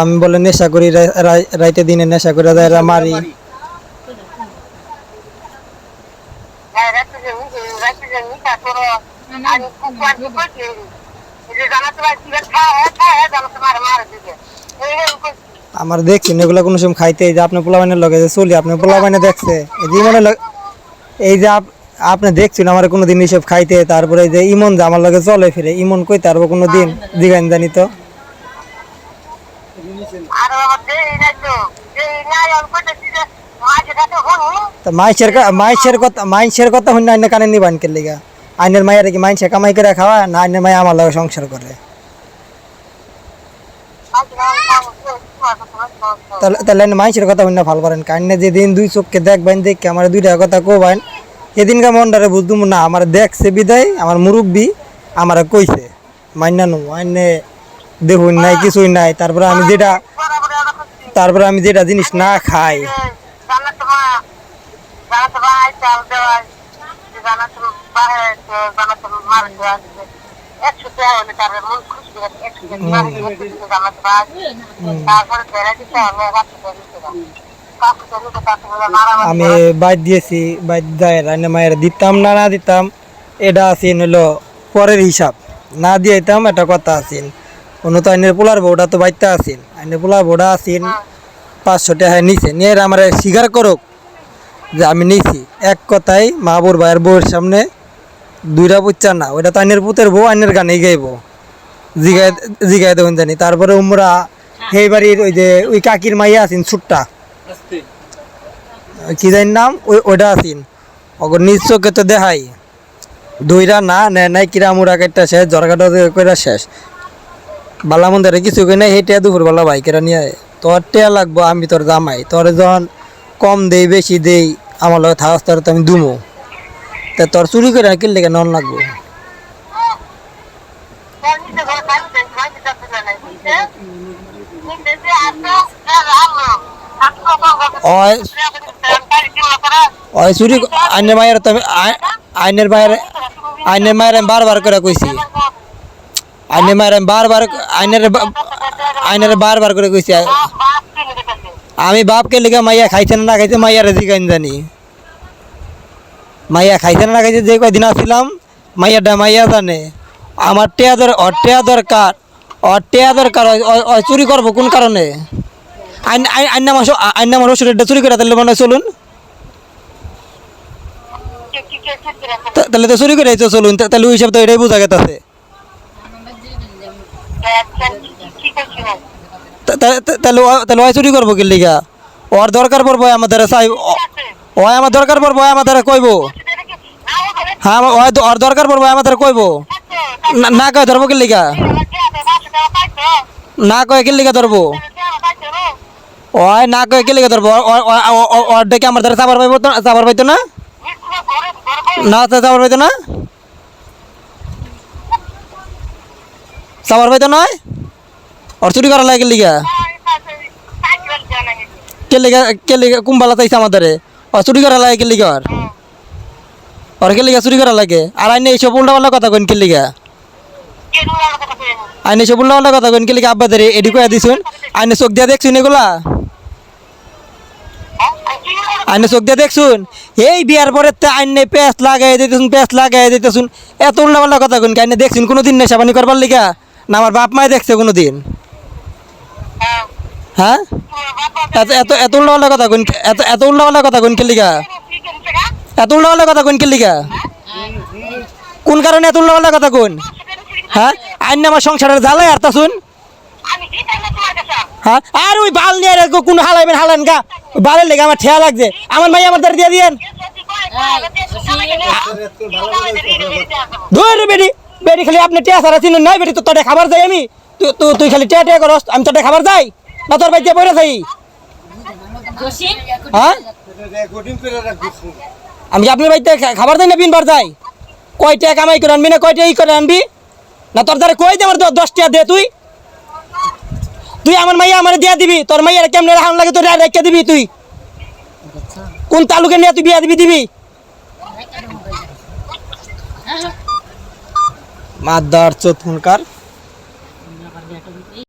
আমি বলে নেশা করি, রাইতে দিনে নেশা করে মারি। আমার দেখছেন এগুলা কোনো সময় খাইতে, এই যে আপনি পোলাপানের লগে যে চলি, আপনি পোলাপানে দেখছে এই যে মনে এই যে আপনি দেখছেন আমার কোনোদিন এইসব খাইতে। তারপরে যে ইমন যে আমার লগে চলে ফিরে, ইমন কই তারপর কোনোদিন দিগান জানি তো। মাইসের কথা হইনা আইনে কানে নিবান কে লিগা? আইনের মায়ের কি মাইসে কামাই করে খাওয়া, না আইনের মাই আমার লগে সংসার করে? তাহলে মাইসের কথা হইনা ভাল করেন। কাইনে যেদিন দুই চোখকে দেখবেন, দেখে আমার দুইটা কথা কোবাইন, সেদিনকার মনটারে বুঝতুম না। আমার দেখছে বিদায়, আমার মুরব্বী আমার কইছে মাইনা নো আইনে দেখুন নাই কিছুই নাই। তারপরে আমি যেটা জিনিস না খাই, আমি বাইর দিয়েছি, বাইর দেয় রান্না মায়ের দিতাম না না দিতাম এটা আছেন হলো পরের হিসাব। না দিতাম একটা কথা আছেন, কোনো তো আইনের পোলার বউটা তো বাইতে আছেন, আইনের পোলার বউটা আছেন 500 টাকা নিচে নিয়ে আমার স্বীকার করুক যে আমি নিছি। এক কথাই মা বোর ভাইয়ের বউয়ের সামনে দুইটা বুচ্চা না, ওইটা তো আইনের পুতের বউ, আইনের গানে গাইব, জিগাই দেবেন জানি। তারপরে উমরা সেই বাড়ির ওই যে ওই কাকির মাইয়া আছেন ছুট্টা, কি জানি নাম, ওইটা আছেন অগর নিজ চোখে তো দেখাই দইরা না নেয় নাই কিরা মুড়া কাটটা শেষ, জরকাটা কইরা শেষ, বালা মন্দিরে কিছু কই নাই। সেইটা দুপুরবেলা বাইকেরা নিয়ে তোর টেয়া লাগবো, আমি তোর জামাই, তোর যখন কম দেই বেশি দেই আমার লগে থাকস তোর তো আমি দুমো, তা তোর চুরি করে কিনলে কেন নন লাগবো? চুরি আইনের মায়ের তো আইনের মায়ের আমি বারবার করে কইছি, আইনের মায়ের আমি বারবার করে কইছি। আমি বাপকে লিখে মাইয়া খাইছে না খাইছে মাইয়ারে জিগাইন জানি, মাইয়া খাইছে না খাইছে যে কয়দিন আসছিলাম মাইয়াটা মাইয়া জানে। আমার টেয়া দরকার চুরি করবো কোন কারণে? আইনা আমার ওষুধটা চুরি করে তাহলে মনে হয় চলুন, তাহলে তো চুরি করে চলুন, তাহলে ওই হিসাব তো এটাই বোঝা গেছে। তাহলে ওই চুরি করবো কি লিগা? ওর দরকার পড়বো আমাদের চাই, ওই আমার দরকার পড়বো আমাদের কইবো, হ্যাঁ ওর দরকার পড়বো আমাদের কইবো, না কয় ধরবো কি লিগা? না কয় কি লিগা ধরবো? ওই না কয় কি লিগা ধরবো? ওর ডেকে আমার দ্বারা চাবার পাইতো না, না চাবার পাইতো না, চাবার পাইতো নয়। ওর চুরি করা লাগে লিগা কে লিগা কুম্বালা চাইছে আমাদের, ও চুরি করা লাগে কে লিগা? ওর কে লিগা চুরি করা লাগে? আর আইনে এইসব উল্টা পাল্টা কথা কইন কে লিগা? আইনে এইসব উল্টা পাল্টা কথা কইন কে লিগা? আব্বাদের এডি কইয়া দিছুন, আইনে চোখ দিয়া দেখছুন এগুলা, আইনে চোখ দিয়া দেখছুন? এই বিয়ার পরে আইনে পেঁচ লাগাই দিতেছুন, এত উল্টা পাল্টা কথা কইন। আইনে দেখছুন কোনোদিন নেশা পানি করবার লিগা? না আমার বাপ মায় দেখছে কোনোদিন? হ্যাঁ এত উল্টা কথা কোন, এত উল্টা কথা কোন কে লিগা? এত উল্টা কথা কোন কে লিগা? কোন কারণে এত উল্টা কথা কোন? হ্যাঁ আইন আমার সংসারের জ্বালাই আর তা শুন। হ্যাঁ আর ওই বাল নিয়ে কোন হালান গা, বালের লেগে আমার ঠেয়া লাগছে। আমার ভাই আমার দ্বারা দিয়ে দিয়েন ধর বেডি বেডি, খালি আপনি টিয়া সারা চিনুন নাই বেডি, তোর খাবার যাই আমি, তুই খালি টিয়া টিয়া করস, আমি তোর খাবার যাই না তোর ভাই দিয়ে বইরা যাই? হ্যাঁ আমি আপনার বাড়িতে খাবার দেয় না বিনবার যাই? কয়টা কামাই করে আনবি না কয়টা ই করে আনবি না? তোর দ্বারা কই দে আমার 10 টাকা দে, তুই আমার মাইয়া আমার দিয়া দিবি, তোর মাইয়ার কেমনে রাখান লাগে তোর রেখে দিবি? তুই কোন তালুকে নিয়ে তুই বিয়া দিবি? মাদ্দার চোথ মুনকার